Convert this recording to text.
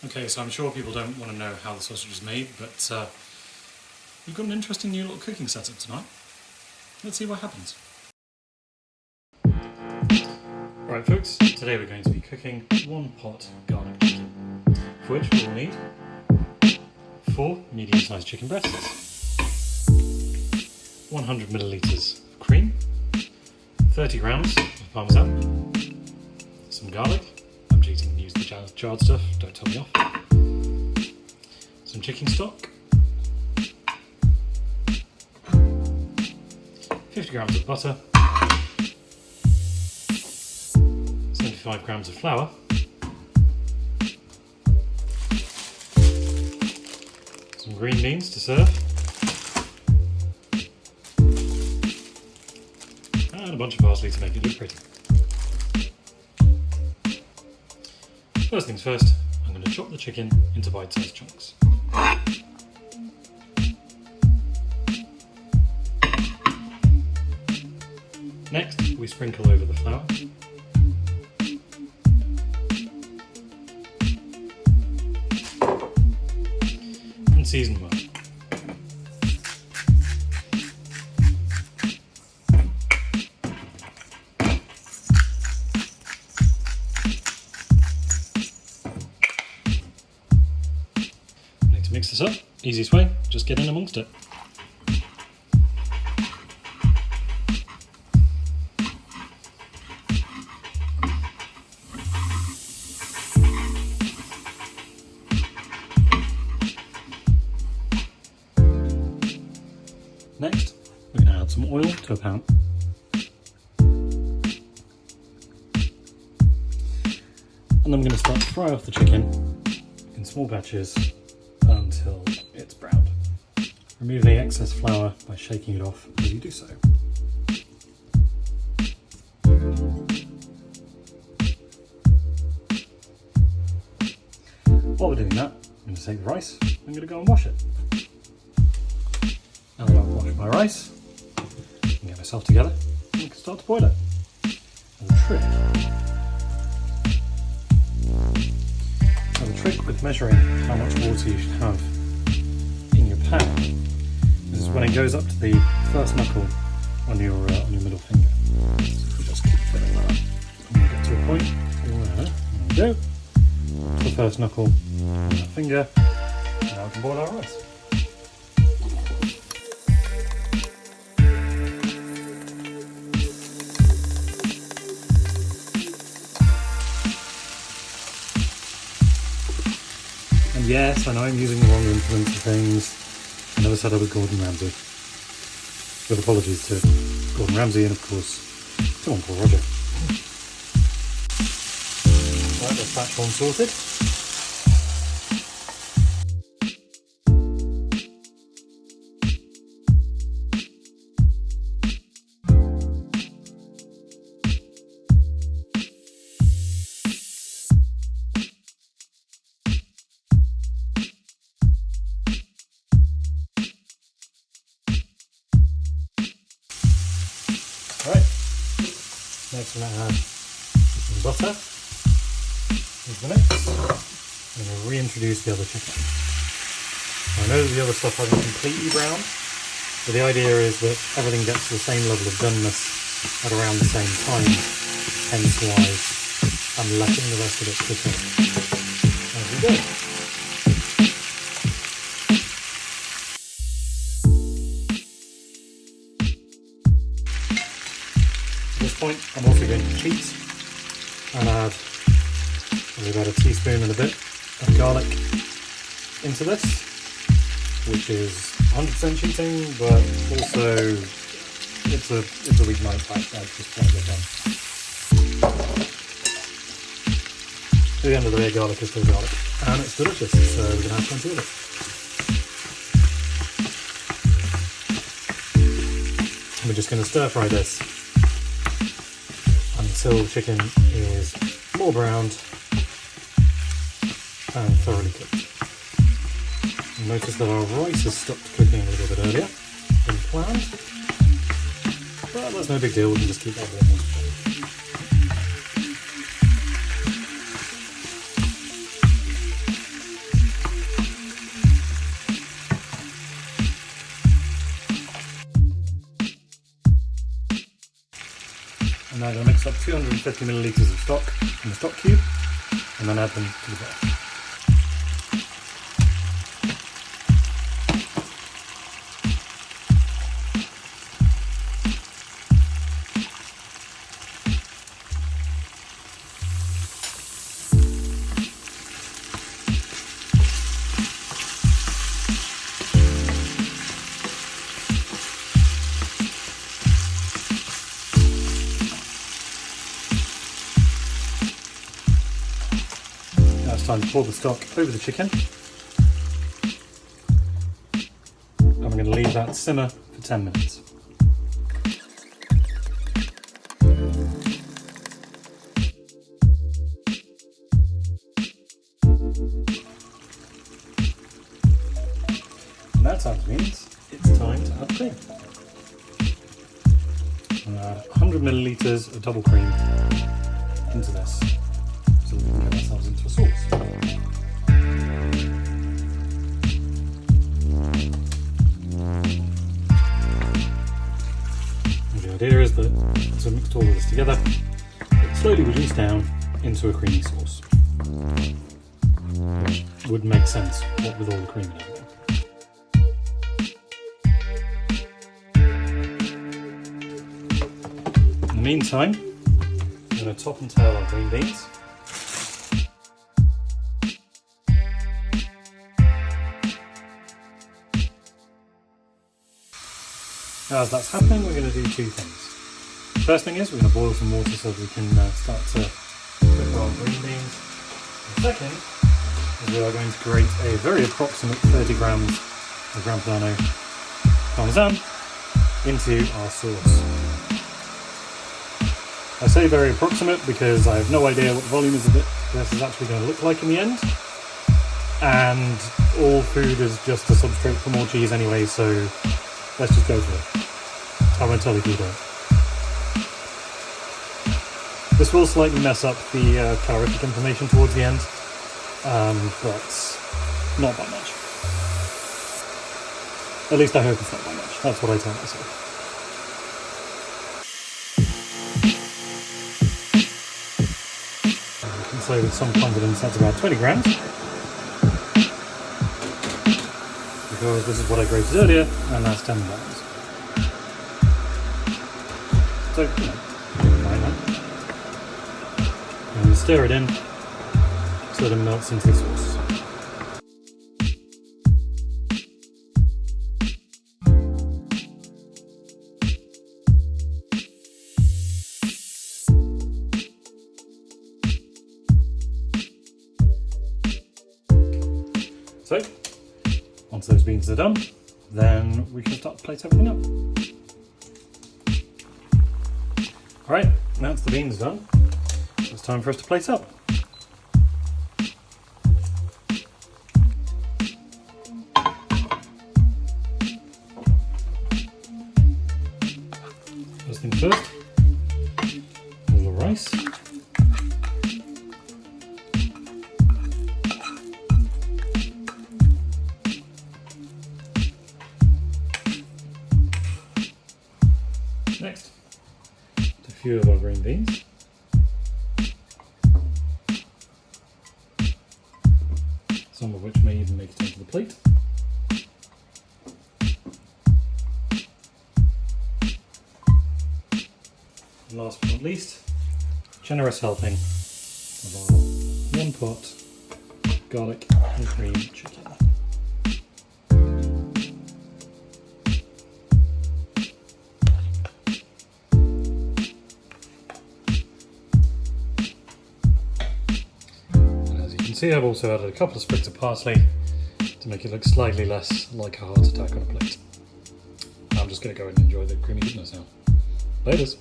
Okay, so I'm sure people don't want to know how the sausage is made, but we've got an interesting new little cooking setup tonight. Let's see what happens. Right folks, today we're going to be cooking one pot garlic chicken, for which we will need 4 medium-sized chicken breasts, 100 millilitres of cream, 30 grams of Parmesan, some garlic. I'm cheating and use the jarred stuff, don't tell me off. Some chicken stock, 50 grams of butter, 75 grams of flour, some green beans to serve, and a bunch of parsley to make it look pretty. First things first, I'm going to chop the chicken into bite-sized chunks. Next, we sprinkle over the flour. And season well. To mix this up, easiest way, just get in amongst it. Next, we're going to add some oil to a pan. And then we're going to start to fry off the chicken in small batches until it's browned. Remove the excess flour by shaking it off as you do so. While we're doing that, I'm going to take the rice, I'm going to go and wash it. Now that I've washed my rice, I can get myself together and we can start to boil it. As a trick. Now the trick with measuring how much water you should have in your pan is when it goes up to the first knuckle on your middle finger. So if we just keep filling that up, and we get to a point where, there we go, to the first knuckle on that finger, now we can boil our rice. And yes, I know I'm using the wrong implements and things. I never said I was Gordon Ramsay. With apologies to Gordon Ramsay and of course to Uncle Roger. Right, that's batch one sorted. Right, next we're going to add some butter into the mix. I'm going to reintroduce the other chicken. I know that the other stuff hasn't completely browned, but the idea is that everything gets to the same level of doneness at around the same time, hence why I'm letting the rest of it cook in as we go. At this point, I'm also going to cheat and add probably about a teaspoon and a bit of garlic into this, which is 100% cheating, but also it's a weeknight back there just trying to get done. At the end of the day, garlic is still garlic, and it's delicious, so we're going to have plenty of it. And we're just going to stir fry this until the chicken is more browned and thoroughly cooked. Notice that our rice has stopped cooking a little bit earlier than planned, but that's no big deal, we can just keep that warm. I'm now going to mix up 250 millilitres of stock in the stock cube and then add them to the broth. It's time to pour the stock over the chicken, and we're going to leave that simmer for 10 minutes. And that time means it's time to add cream. I'm going to add 100 millilitres of double cream into this, so we can get ourselves into a sauce. And the idea is that once I've mixed all of this together, it slowly reduce down into a creamy sauce, which would make sense what with all the cream in it. In the meantime, I'm going to top and tail our green beans. Now, as that's happening, we're going to do two things. First thing is we're going to boil some water so that we can start to cook our green beans. The second is we are going to grate a very approximate 30 grams of Gran Padano Parmesan into our sauce. I say very approximate because I have no idea what the volume is of this is actually going to look like in the end. And all food is just a substrate for more cheese anyway, so let's just go for it. I won't tell you if you don't. This will slightly mess up the calorific information towards the end, but not by much. At least I hope it's not by much. That's what I tell myself. You can say with some confidence that's about 20 grams. Because this is what I grated earlier, and that's 10 grams. So, you know, fine then. And stir it in so that it melts into the sauce. So, once those beans are done, then we can start to plate everything up. Alright, now it's the beans done, it's time for us to plate up. First thing first, all the rice. Next, a few of our green beans. Some of which may even make it onto the plate. And last but not least, generous helping of our 1 pot garlic and cream chicken. See, I've also added a couple of sprigs of parsley to make it look slightly less like a heart attack on a plate. I'm just going to go and enjoy the creamy goodness now. Laters.